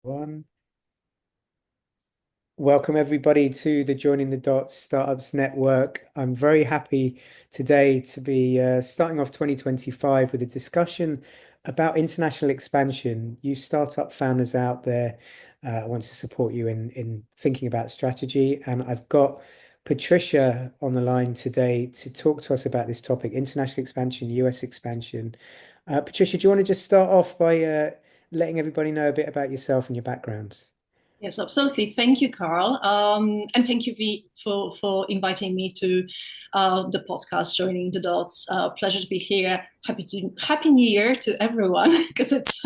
One. Welcome everybody to the Joining the Dots Startups Network. I'm very happy today to be starting off 2025 with a discussion about international expansion. You startup founders out there, I want to support you in thinking about strategy. And I've got Patricia on the line today to talk to us about this topic, international expansion, US expansion. Patricia, do you want to just start off by letting everybody know a bit about yourself and your background? Yes, absolutely. Thank you, Carl. And thank you for inviting me to the podcast, Joining the Dots. Pleasure to be here. Happy New Year to everyone, because it's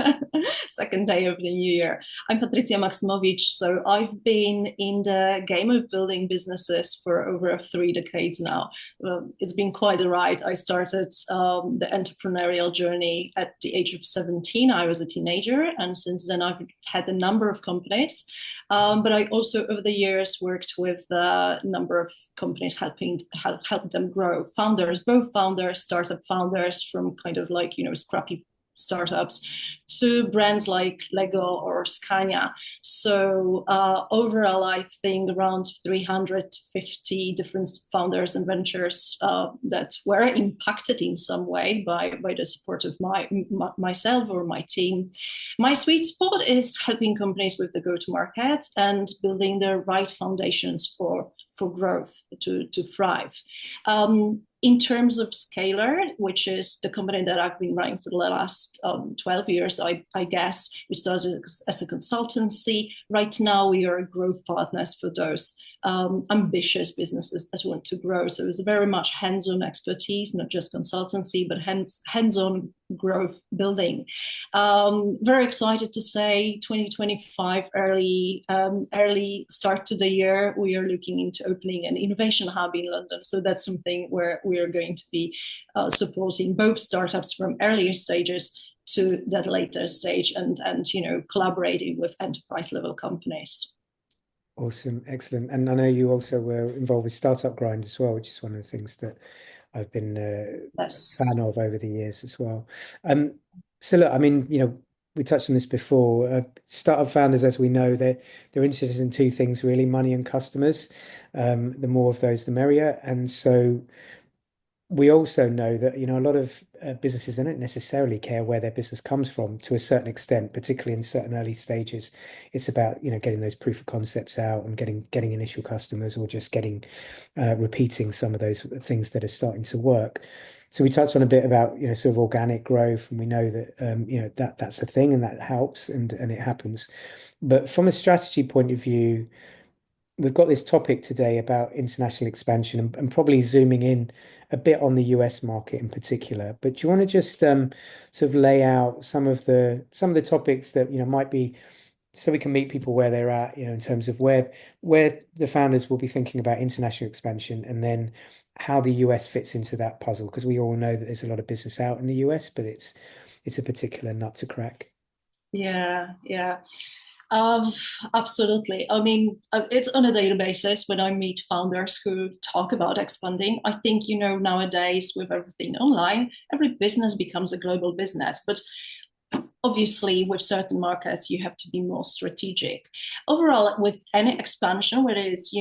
second day of the new year. I'm Patricia Maksimowicz. So I've been in the game of building businesses for over 3 decades now. It's been quite a ride. I started the entrepreneurial journey at the age of 17. I was a teenager, and since then I've had a number of companies. But I also, over the years, worked with a number of companies, help them grow. Founders, both founders, startup founders, from kind of like scrappy startups to brands like Lego or Scania. So overall, I think around 350 different founders and ventures that were impacted in some way by the support of myself or my team. My sweet spot is helping companies with the go-to-market and building the right foundations for growth to thrive. In terms of Scalar, which is the company that I've been running for the last 12 years, I guess we started as a consultancy. Right now, we are growth partners for those ambitious businesses that want to grow. So it's very much hands-on expertise, not just consultancy, but hands-on growth building. Very excited to say 2025 early start to the year. We are looking into opening an innovation hub in London. So that's something where we are going to be supporting both startups from earlier stages to that later stage, and collaborating with enterprise level companies. Awesome, excellent. And I know you also were involved with Startup Grind as well, which is one of the things that I've been a fan Yes. of over the years as well. Um, so look, I mean, we touched on this before. Startup founders, as we know, they're interested in two things really: money and customers. The more of those, the merrier. And so we also know that a lot of businesses, they don't necessarily care where their business comes from to a certain extent, particularly in certain early stages. It's about getting those proof of concepts out and getting initial customers, or just getting repeating some of those things that are starting to work. So we touched on a bit about sort of organic growth, and we know that that's a thing and that helps, and it happens. But from a strategy point of view, we've got this topic today about international expansion, and probably zooming in a bit on the US market in particular. But do you want to just sort of lay out some of the topics that might be, so we can meet people where they're at, in terms of where the founders will be thinking about international expansion, and then how the US fits into that puzzle? Because we all know that there's a lot of business out in the US, but it's a particular nut to crack. Yeah, yeah. Um, Absolutely. I mean, it's on a daily basis when I meet founders who talk about expanding. I think, nowadays with everything online, every business becomes a global business. But obviously, with certain markets, you have to be more strategic. Overall, with any expansion, whether it's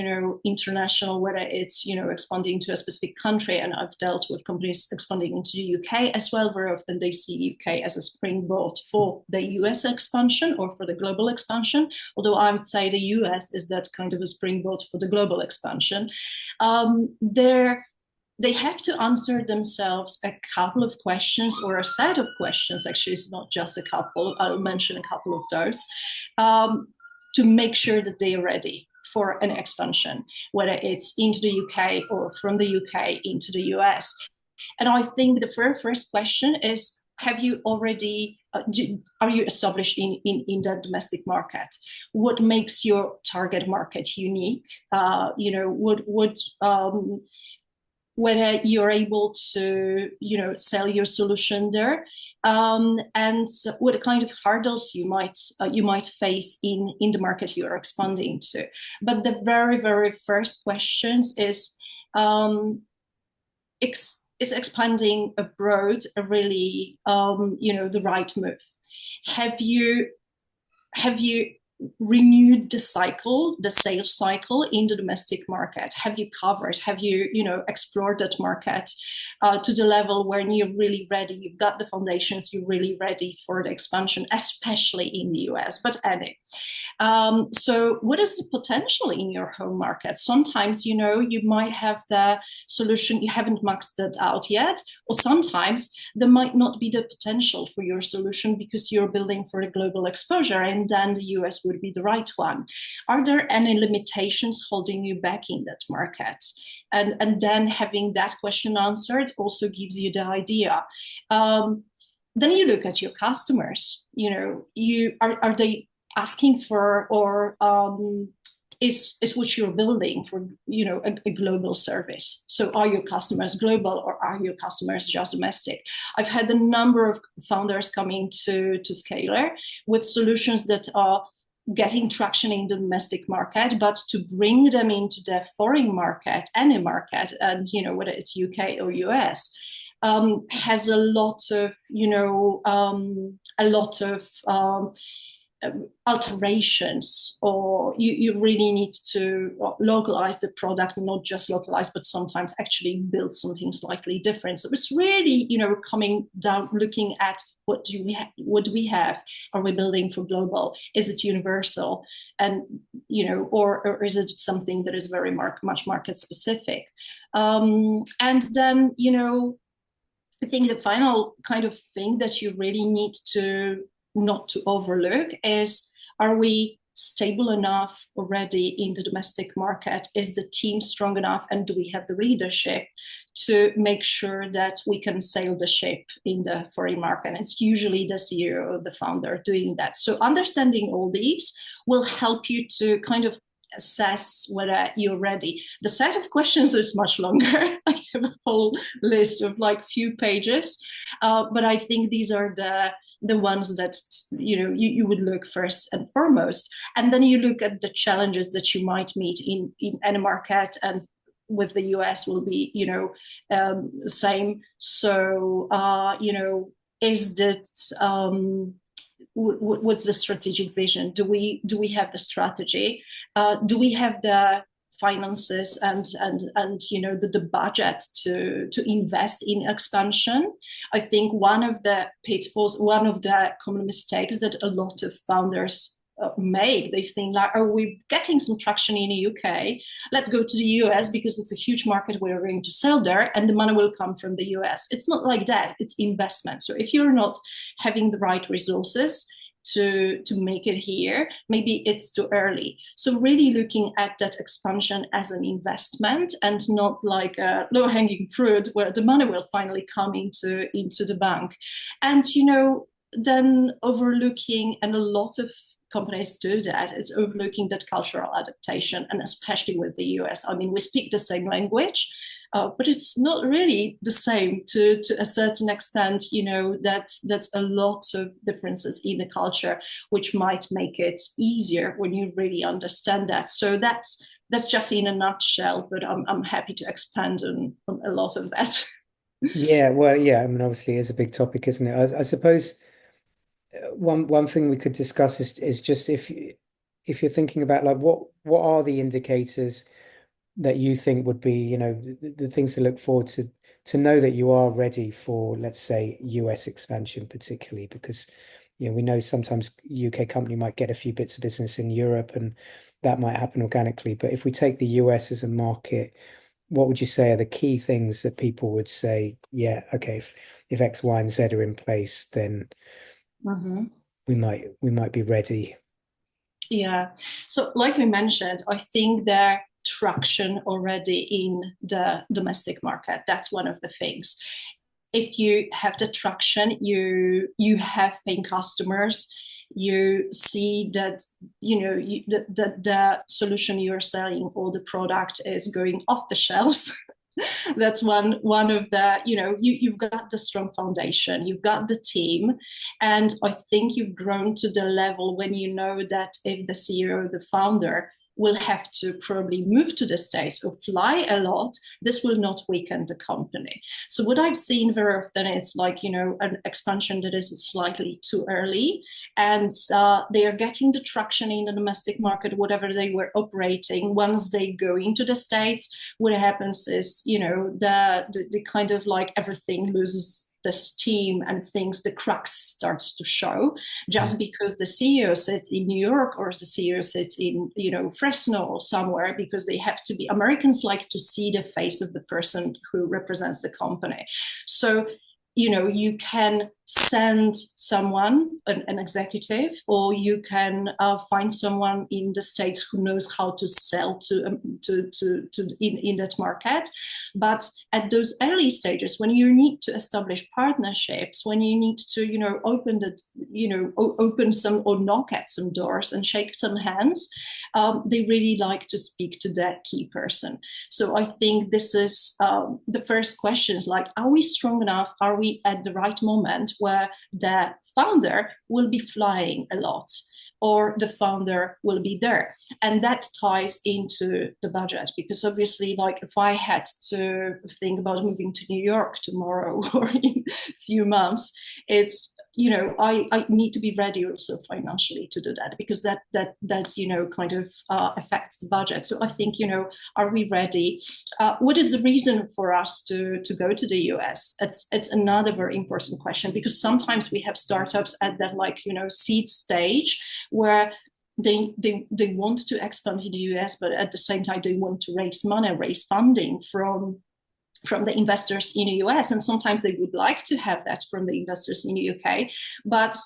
international, whether it's expanding to a specific country, and I've dealt with companies expanding into the UK as well. Very often they see UK as a springboard for the US expansion or for the global expansion. Although I would say the US is that kind of a springboard for the global expansion. There they have to answer themselves a couple of questions, or a set of questions. Actually, it's not just a couple. I'll mention a couple of those, um, to make sure that they are ready for an expansion, whether it's into the UK or from the UK into the US. And I think the very first question is, have you already are you established in that domestic market? What makes your target market unique? Whether you're able to sell your solution there, and what kind of hurdles you might face in the market you're expanding to. But the very very first questions um, is expanding abroad really the right move? Have you renewed the cycle, the sales cycle in the domestic market? Have you covered, have you, explored that market to the level where you're really ready, you've got the foundations, you're really ready for the expansion, especially in the US, but any. So what is the potential in your home market? Sometimes, you might have the solution, you haven't maxed that out yet, or sometimes there might not be the potential for your solution because you're building for a global exposure, and then the US would be the right one. Are there any limitations holding you back in that market? And then having that question answered also gives you the idea. Then you look at your customers. Are they asking for, or is what you're building for, a global service? So are your customers global, or are your customers just domestic? I've had a number of founders coming to Scalar with solutions that are getting traction in the domestic market, but to bring them into the foreign market, any market, and whether it's UK or US, has a lot of alterations, or you really need to localize the product, not just localize, but sometimes actually build something slightly different. So it's really, coming down, looking at what do we have? Are we building for global? Is it universal? And, or is it something that is very much market specific? And then, I think the final kind of thing that you really need to not to overlook is, are we stable enough already in the domestic market? Is the team strong enough, and do we have the leadership to make sure that we can sail the ship in the foreign market? And it's usually the CEO or the founder doing that. So understanding all these will help you to kind of assess whether you're ready. The set of questions is much longer. I have a whole list of few pages, but I think these are the ones that you would look first and foremost, and then you look at the challenges that you might meet in any market, and with the US will be same. So is that what's the strategic vision? Do we have the strategy? Do we have the finances and the budget to invest in expansion? I think one of the pitfalls, one of the common mistakes that a lot of founders make, they think oh, we're getting some traction in the UK, let's go to the US because it's a huge market, we're going to sell there and the money will come from the US. It's not like that. It's investment. So if you're not having the right resources to make it here, maybe it's too early. So really looking at that expansion as an investment and not like a low-hanging fruit where the money will finally come into the bank. And then overlooking, and a lot of companies do that, it's overlooking that cultural adaptation, and especially with the US. I mean, we speak the same language, but it's not really the same to a certain extent. That's a lot of differences in the culture, which might make it easier when you really understand that. So that's just in a nutshell, but I'm happy to expand on a lot of that. Yeah, well, yeah, I mean, obviously, it's a big topic, isn't it? I suppose one thing we could discuss is just if you're thinking about what are the indicators that you think would be, the things to look forward to know that you are ready for, let's say, US expansion, particularly because, we know sometimes UK company might get a few bits of business in Europe and that might happen organically. But if we take the US as a market, what would you say are the key things that people would say, yeah, okay, if X, Y, and Z are in place, then we might be ready? Yeah. So like we mentioned, I think there traction already in the domestic market. That's one of the things. If you have the traction, you have paying customers, you see that the solution you're selling or the product is going off the shelves. That's one of the, you've got the strong foundation, you've got the team, and I think you've grown to the level when you know that if the CEO, the founder will have to probably move to the States or fly a lot, this will not weaken the company. So what I've seen very often is like, an expansion that is slightly too early, and they are getting the traction in the domestic market, whatever they were operating. Once they go into the States, what happens is, the kind of like everything loses the steam and things, the cracks starts to show, just because the CEO sits in New York or the CEO sits in, Fresno or somewhere, because they have to be, Americans like to see the face of the person who represents the company. So you can send someone, an executive, or you can find someone in the States who knows how to sell in that market. But at those early stages, when you need to establish partnerships, when you need to, open some or knock at some doors and shake some hands, they really like to speak to that key person. So I think this is the first question is like, are we strong enough? Are we at the right moment where the founder will be flying a lot, or the founder will be there? And that ties into the budget, because obviously, like, if I had to think about moving to New York tomorrow or in a few months, it's, I need to be ready also financially to do that, because that kind of affects the budget. So I think, are we ready? What is the reason for us to go to the US? It's another very important question, because sometimes we have startups at that, like, seed stage, where they want to expand in the US, but at the same time they want to raise funding from the investors in the US. And sometimes they would like to have that from the investors in the UK. But,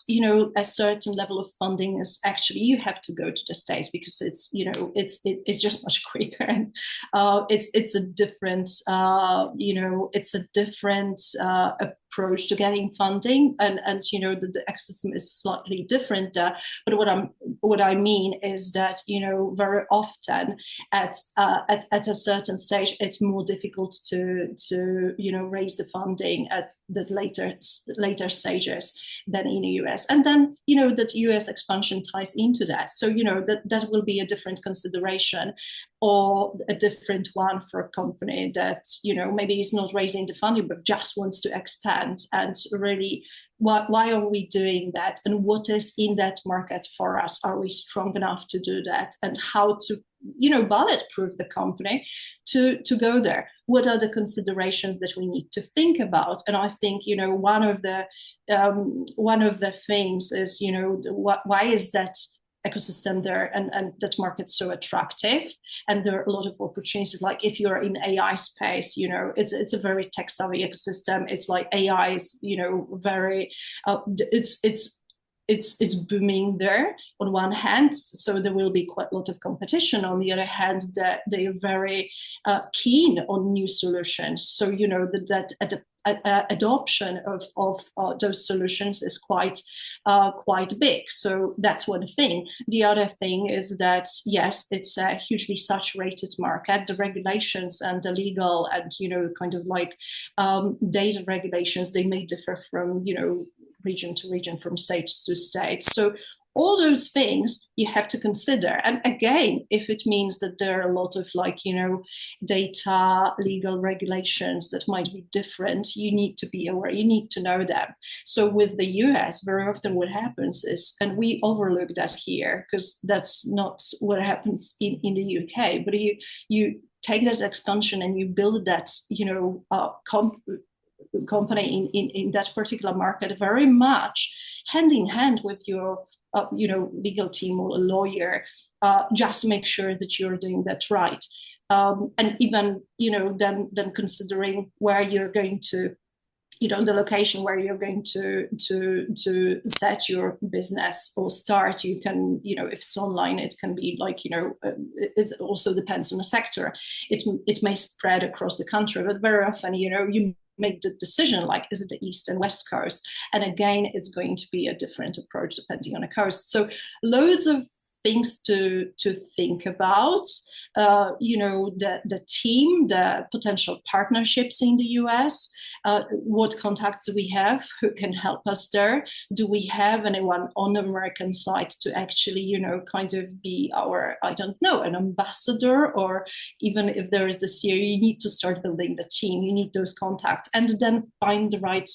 a certain level of funding is actually, you have to go to the States, because it's, it's just much quicker. And it's a different, approach to getting funding, and the ecosystem is slightly different. But what I mean is that, very often at a certain stage, it's more difficult to raise the funding at the later stages than in the US. And then, that US expansion ties into that. So, that will be a different consideration, or a different one for a company that, maybe is not raising the funding, but just wants to expand. And really, why are we doing that? And what is in that market for us? Are we strong enough to do that? And how to, bulletproof the company to go there? What are the considerations that we need to think about? And I think, one of the things is, why is that ecosystem there and that market's so attractive? And there are a lot of opportunities. Like, if you're in AI space, it's a very tech savvy ecosystem. It's like AI is, very it's booming there on one hand, so there will be quite a lot of competition. On the other hand, that they are very keen on new solutions. So that adoption of those solutions is quite big. So that's one thing. The other thing is that, yes, it's a hugely saturated market. The regulations and the legal and kind of like data regulations, they may differ from region to region, from state to state. So all those things you have to consider. And again, if it means that there are a lot of data legal regulations that might be different, you need to be aware, you need to know them. So with the US, very often what happens is, and we overlook that here because that's not what happens in the UK, but you take that expansion and you build that, company in that particular market very much hand in hand with your legal team or a lawyer, just to make sure that you're doing that right, and even then considering where you're going to, the location where you're going to set your business or start. You can, if it's online, it can be it also depends on the sector. It may spread across the country, but very often, you make the decision, like, is it the East and West Coast? And again, it's going to be a different approach depending on the coast. So loads of things to think about. The team, the potential partnerships in the US, what contacts do we have, who can help us there, do we have anyone on the American side to actually, kind of be our, I don't know, an ambassador, or even if there is this year, you need to start building the team, you need those contacts, and then find the right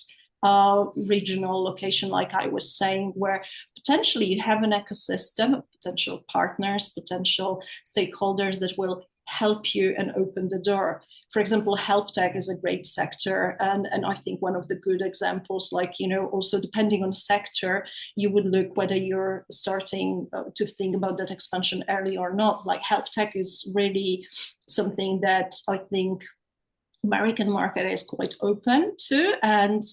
regional location, like I was saying, where potentially you have an ecosystem of potential partners, potential stakeholders that will help you and open the door. For example, health tech is a great sector, and I think one of the good examples, like, also depending on sector, you would look whether you're starting to think about that expansion early or not. Like health tech is really something that I think American market is quite open to, and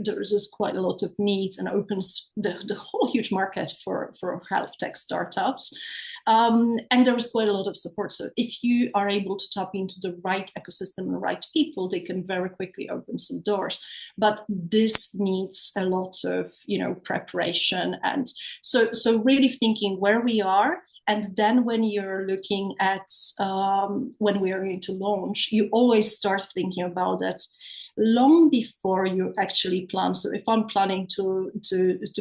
there's just quite a lot of needs, and opens the whole huge market for health tech startups. And there was quite a lot of support. So if you are able to tap into the right ecosystem and the right people, they can very quickly open some doors. But this needs a lot of preparation, and so really thinking where we are. And then when you're looking at when we are going to launch, you always start thinking about it long before you actually plan. So if I'm planning to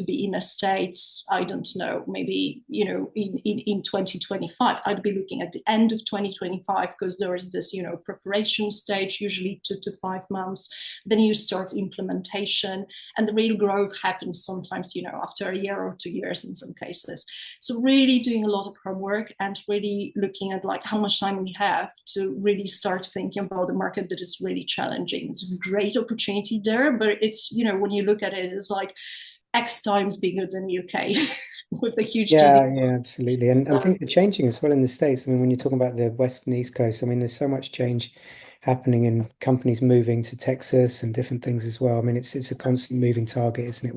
be in the States, I don't know, maybe in 2025, I'd be looking at the end of 2025, because there is this preparation stage, usually 2 to 5 months. Then you start implementation, and the real growth happens sometimes after a year or 2 years in some cases. So really doing a lot of homework, and really looking at like how much time we have to really start thinking about the market that is really challenging. It's great opportunity there, but it's when you look at it, it's like X times bigger than UK with the huge GDP. Yeah, absolutely. And So things are changing as well in the States. I mean, when you're talking about the West and East Coast, I mean, there's so much change happening, and companies moving to Texas and different things as well. I mean, it's a constant moving target, isn't it,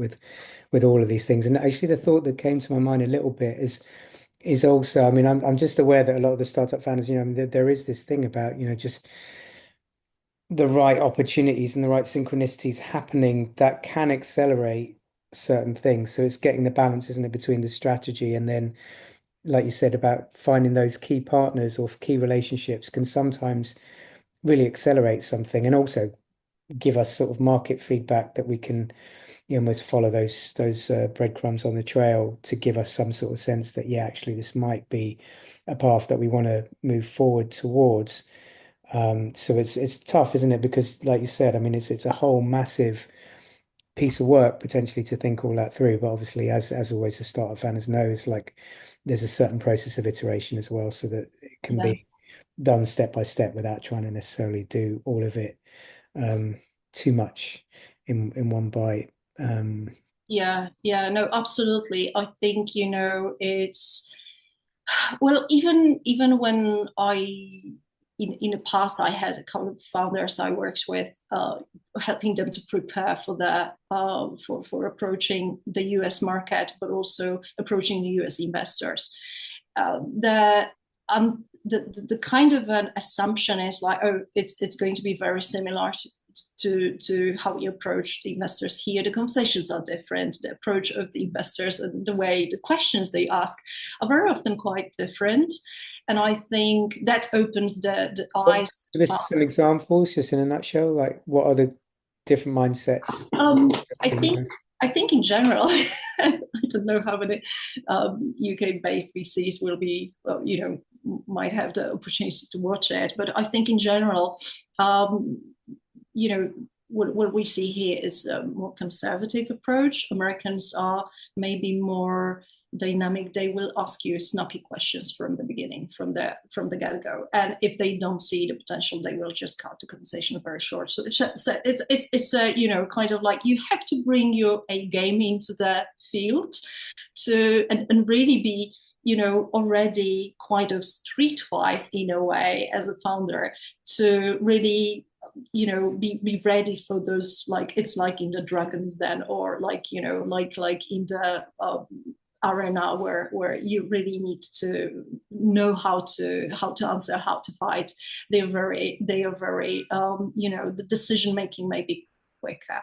with all of these things. And actually the thought that came to my mind a little bit is also, I mean, I'm just aware that a lot of the startup founders, there is this thing about, just the right opportunities and the right synchronicities happening that can accelerate certain things. So it's getting the balance, isn't it, between the strategy and then, like you said, about finding those key partners or key relationships can sometimes really accelerate something, and also give us sort of market feedback that we can almost follow those breadcrumbs on the trail to give us some sort of sense that, yeah, actually this might be a path that we want to move forward towards. So it's tough, isn't it? Because like you said, I mean, it's a whole massive piece of work potentially to think all that through. But obviously, as always, the startup founders know, it's like there's a certain process of iteration as well, so that it can yeah. be done step by step without trying to necessarily do all of it too much in one bite. Yeah, no, absolutely. I think, it's, well, even when in the past, I had a couple of founders I worked with, helping them to prepare for the for approaching the US market, but also approaching the US investors. The the kind of an assumption is like, oh, it's going to be very similar to how we approach the investors here. The conversations are different. The approach of the investors and the way the questions they ask are very often quite different. And I think that opens the eyes. Give us some examples, just in a nutshell, like what are the different mindsets? I think in general, I don't know how many UK-based VCs will be, well, might have the opportunity to watch it, but I think in general, what we see here is a more conservative approach. Americans are maybe more dynamic. They will ask you snappy questions from the beginning, from the get-go, and if they don't see the potential, they will just cut the conversation very short. So it's kind of like you have to bring your A game into the field to and really be already quite of streetwise in a way as a founder, to really be ready for those, like it's like in the Dragon's Den, or like like in the arena where you really need to know how to answer, how to fight. They are very the decision making may be quicker.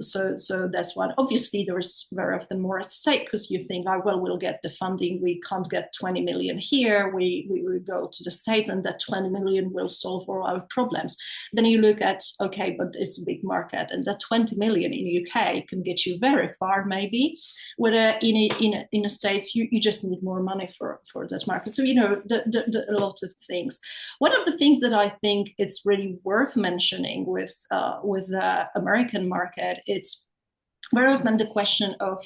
So that's one. Obviously, there is very often more at stake because you think, oh, well, we'll get the funding. We can't get 20 million here. We will go to the States, and that 20 million will solve all our problems. Then you look at, okay, but it's a big market, and that 20 million in UK can get you very far, maybe. Whether in the States, you just need more money for that market. So a lot of things. One of the things that I think it's really worth mentioning with the American market, it's very often the question of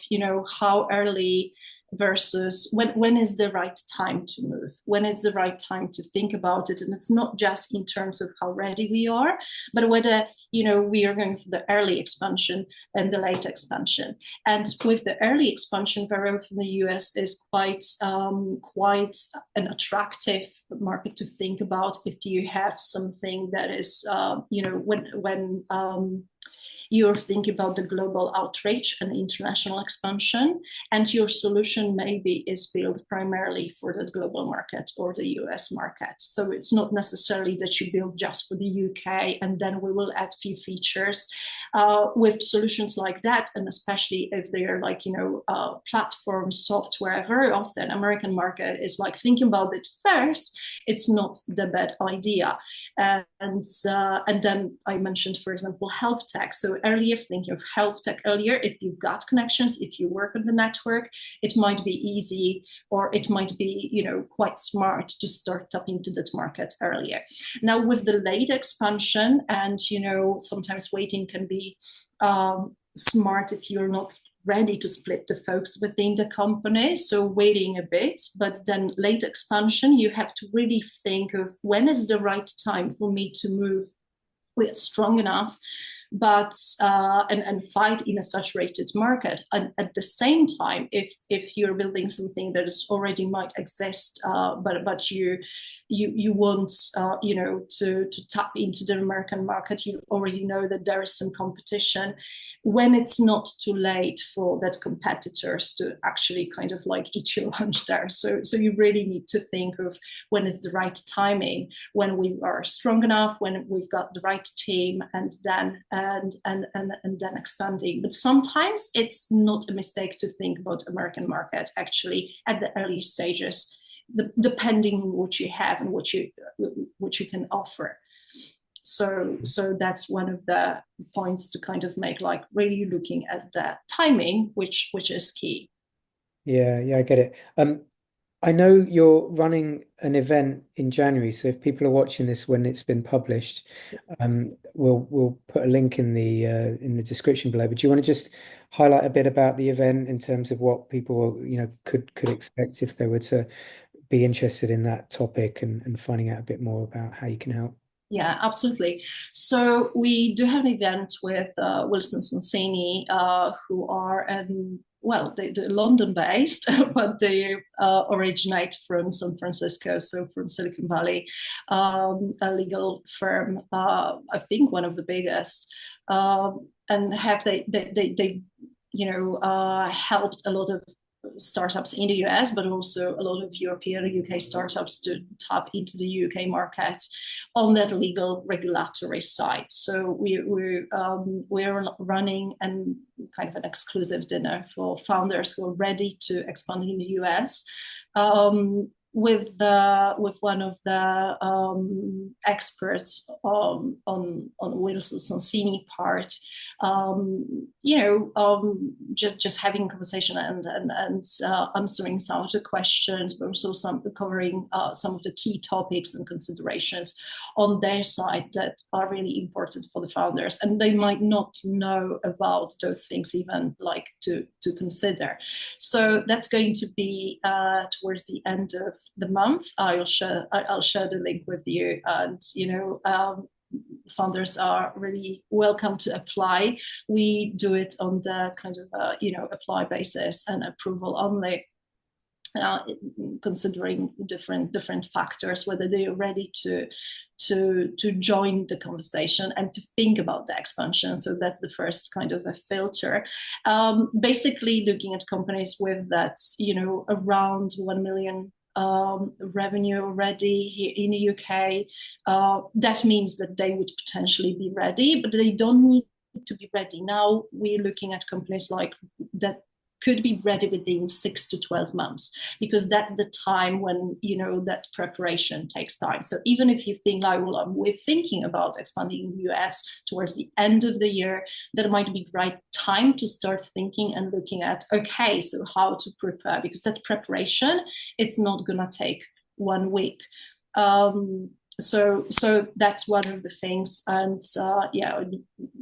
how early versus when is the right time to move, when is the right time to think about it. And it's not just in terms of how ready we are, but whether we are going for the early expansion and the late expansion. And with the early expansion, very often the US is quite an attractive market to think about if you have something that is when you're thinking about the global outreach and international expansion, and your solution maybe is built primarily for the global market or the US market. So it's not necessarily that you build just for the UK and then we will add few features. With solutions like that, and especially if they are like, platform software, very often American market is like thinking about it first. It's not the bad idea. And then I mentioned, for example, health tech. So earlier, thinking of health tech earlier, if you've got connections, if you work on the network, it might be easy, or it might be, quite smart to start tapping into that market earlier. Now, with the late expansion, and, sometimes waiting can be smart if you're not ready to split the folks within the company. So waiting a bit, but then late expansion, you have to really think of when is the right time for me to move. We're strong enough, but and fight in a saturated market. And at the same time, if you're building something that is already might exist, but you want to tap into the American market, you already know that there is some competition. When it's not too late for that competitors to actually kind of like eat your lunch there. So you really need to think of when is the right timing, when we are strong enough, when we've got the right team, and then then expanding. But sometimes it's not a mistake to think about American market actually at the early stages, depending on what you have and what you can offer. So that's one of the points to kind of make, like really looking at the timing, which is key. Yeah, I get it. I know you're running an event in January, so if people are watching this when it's been published, we'll put a link in the description below. But do you want to just highlight a bit about the event in terms of what people could expect if they were to be interested in that topic and finding out a bit more about how you can help? Yeah, absolutely. So we do have an event with Wilson Sonsini, who are they're London-based, but they originate from San Francisco, so from Silicon Valley, a legal firm, I think one of the biggest, and have they helped a lot of startups in the US, but also a lot of European and UK startups to tap into the UK market on that legal regulatory side. So we're running kind of an exclusive dinner for founders who are ready to expand in the US. With one of the experts on Wilson Sonsini part, just having a conversation and answering some of the questions, but also covering some of the key topics and considerations on their side that are really important for the founders, and they might not know about those things even like to consider. So that's going to be towards the end of the month. I'll share the link with you, and founders are really welcome to apply. We do it on the kind of apply basis and approval only, considering different factors, whether they are ready to join the conversation and to think about the expansion. So that's the first kind of a filter. Basically looking at companies with that, around 1 million revenue already here in the UK. That means that they would potentially be ready, but they don't need to be ready. Now we're looking at companies like that could be ready within 6 to 12 months, because that's the time when that preparation takes time. So even if you think like, well, we're thinking about expanding in the US towards the end of the year, that might be the right time to start thinking and looking at, okay, so how to prepare, because that preparation, it's not gonna take 1 week. So that's one of the things. And yeah,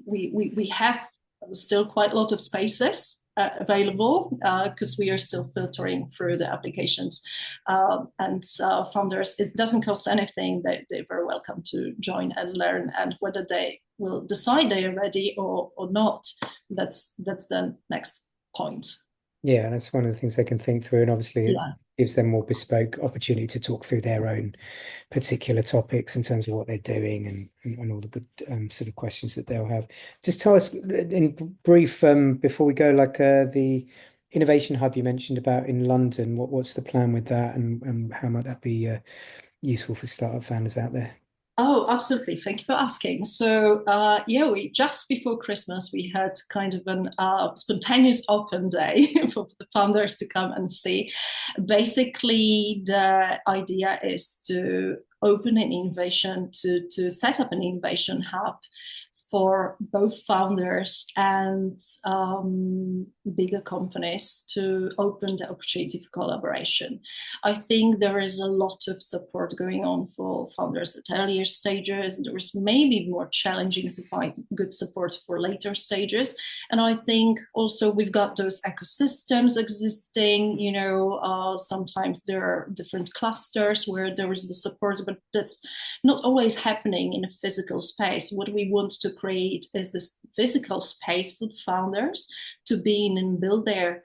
we have still quite a lot of spaces available, because we are still filtering through the applications. And founders, it doesn't cost anything. They're very welcome to join and learn, and whether they will decide they are ready or not, that's the next point. Yeah, that's one of the things they can think through, and obviously it Yeah. gives them more bespoke opportunity to talk through their own particular topics in terms of what they're doing, and all the good sort of questions that they'll have. Just tell us in brief, before we go, like the innovation hub you mentioned about in London, what's the plan with that, and how might that be useful for startup founders out there? Oh, absolutely. Thank you for asking. So, yeah, we just before Christmas, we had kind of an spontaneous open day for the founders to come and see. Basically, the idea is to open an innovation, to set up an innovation hub for both founders and bigger companies to open the opportunity for collaboration. I think there is a lot of support going on for founders at earlier stages. There is maybe more challenging to find good support for later stages. And I think also we've got those ecosystems existing. Sometimes there are different clusters where there is the support, but that's not always happening in a physical space. What we want to create is this physical space for the founders to be in and build their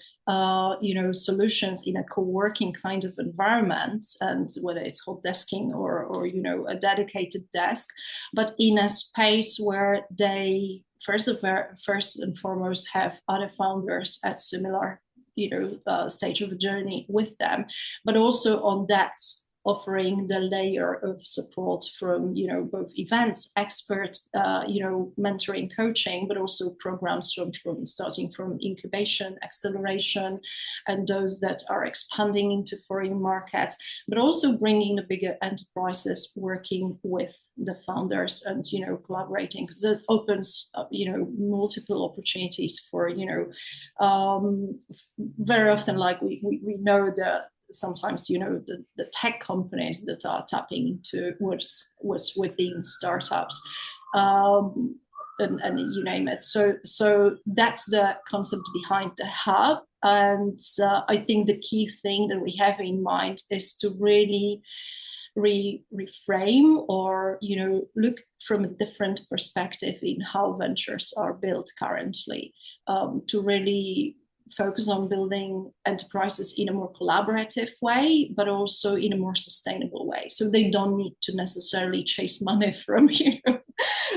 solutions in a co-working kind of environment, and whether it's hot desking or a dedicated desk, but in a space where they first and foremost have other founders at similar stage of the journey with them, but also on that offering the layer of support from both events, experts, mentoring, coaching, but also programs from starting from incubation, acceleration, and those that are expanding into foreign markets, but also bringing the bigger enterprises working with the founders and collaborating, because this opens multiple opportunities for very often, like we know that sometimes the tech companies that are tapping into what's within startups, and you name it. So that's the concept behind the hub. And I think the key thing that we have in mind is to really reframe, or look from a different perspective in how ventures are built currently, to really focus on building enterprises in a more collaborative way, but also in a more sustainable way. So they don't need to necessarily chase money from,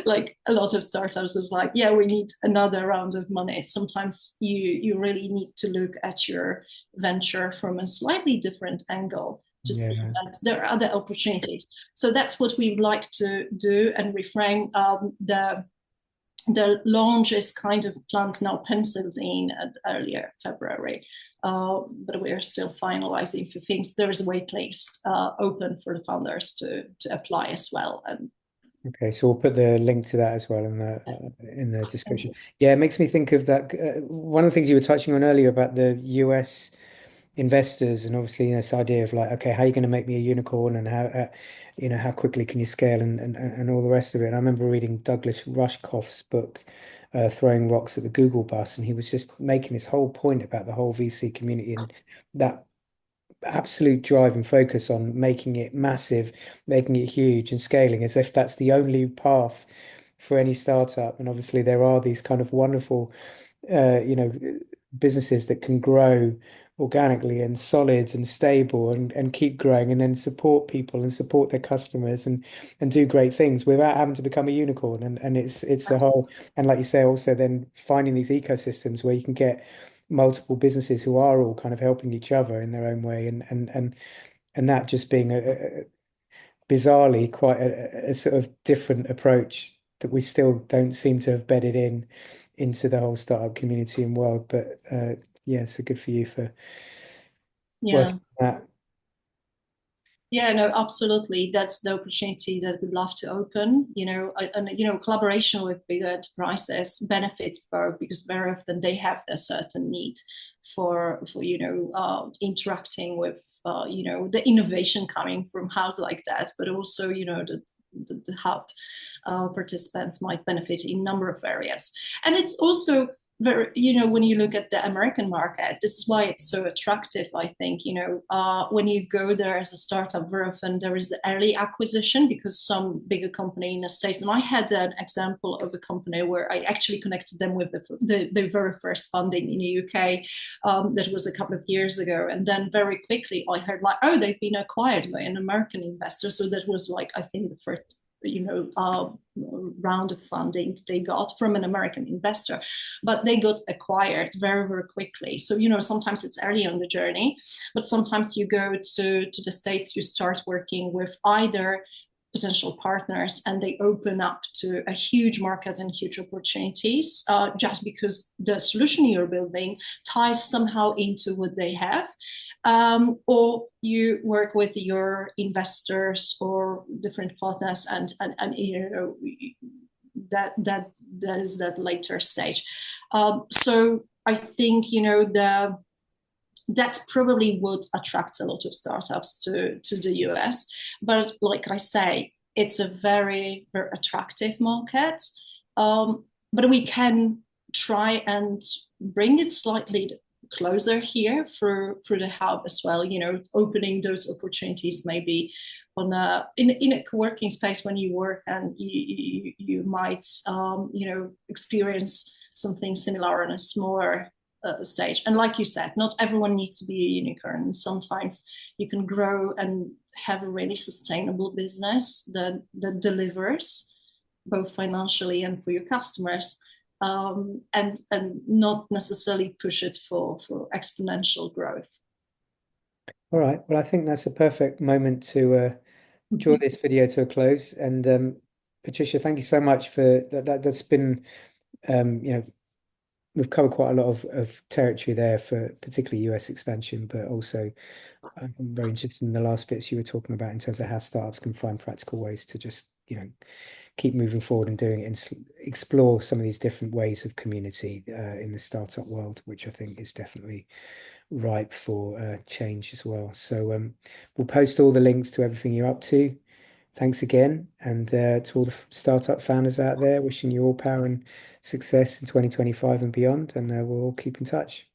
like a lot of startups is like, yeah, we need another round of money. Sometimes you really need to look at your venture from a slightly different angle to see Yeah. that there are other opportunities. So that's what we would like to do and reframe. The launch is kind of planned now, penciled in at earlier February, but we are still finalizing a few things. There is a wait list open for the founders to apply as well. And Okay, so we'll put the link to that as well in the description. Yeah, it makes me think of that. One of the things you were touching on earlier about the US investors, and obviously this idea of like, okay, how are you going to make me a unicorn, and how how quickly can you scale, and all the rest of it. And I remember reading Douglas Rushkoff's book, Throwing Rocks at the Google Bus, and he was just making this whole point about the whole VC community and that absolute drive and focus on making it massive, making it huge and scaling, as if that's the only path for any startup. And obviously there are these kind of wonderful businesses that can grow organically and solid and stable, and keep growing, and then support people and support their customers, and do great things without having to become a unicorn. And it's a whole, and like you say, also then finding these ecosystems where you can get multiple businesses who are all kind of helping each other in their own way, and that just being bizarrely quite a sort of different approach that we still don't seem to have bedded in into the whole startup community and world. But yeah, so good for you for working Yeah. on that. Yeah, no, absolutely. That's the opportunity that we'd love to open, and collaboration with bigger enterprises benefits both because very often they have a certain need for interacting with the innovation coming from hubs like that, but also the hub participants might benefit in a number of areas, and it's also very, when you look at the American market, this is why it's so attractive. I think, when you go there as a startup, very often there is the early acquisition because some bigger company in the States, and I had an example of a company where I actually connected them with the very first funding in the UK. That was a couple of years ago. And then very quickly I heard like, oh, they've been acquired by an American investor. So that was like, I think the first round of funding they got from an American investor, but they got acquired very, very quickly. So, sometimes it's early on the journey, but sometimes you go to the States, you start working with either potential partners and they open up to a huge market and huge opportunities just because the solution you're building ties somehow into what they have, or you work with your investors or different partners, and that is that later stage. So I think that's probably what attracts a lot of startups to the US. But like I say, it's a very, very attractive market. But we can try and bring it slightly closer here through the hub as well, opening those opportunities maybe in a co-working space when you work, and you might experience something similar on a smaller stage. And like you said, not everyone needs to be a unicorn. Sometimes you can grow and have a really sustainable business that delivers both financially and for your customers, and not necessarily push it for exponential growth. All right. Well, I think that's a perfect moment to draw this video to a close. And Patricia, thank you so much for that. That's been, we've covered quite a lot of territory there for particularly US expansion, but also I'm very interested in the last bits you were talking about in terms of how startups can find practical ways to just, keep moving forward and doing it and explore some of these different ways of community in the startup world, which I think is definitely ripe for change as well. So we'll post all the links to everything you're up to. Thanks again, and to all the startup founders out there, wishing you all power and success in 2025 and beyond. And we'll all keep in touch.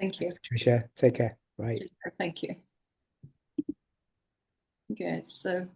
Thank you. Patricia, take care. Bye. Thank you. Good. So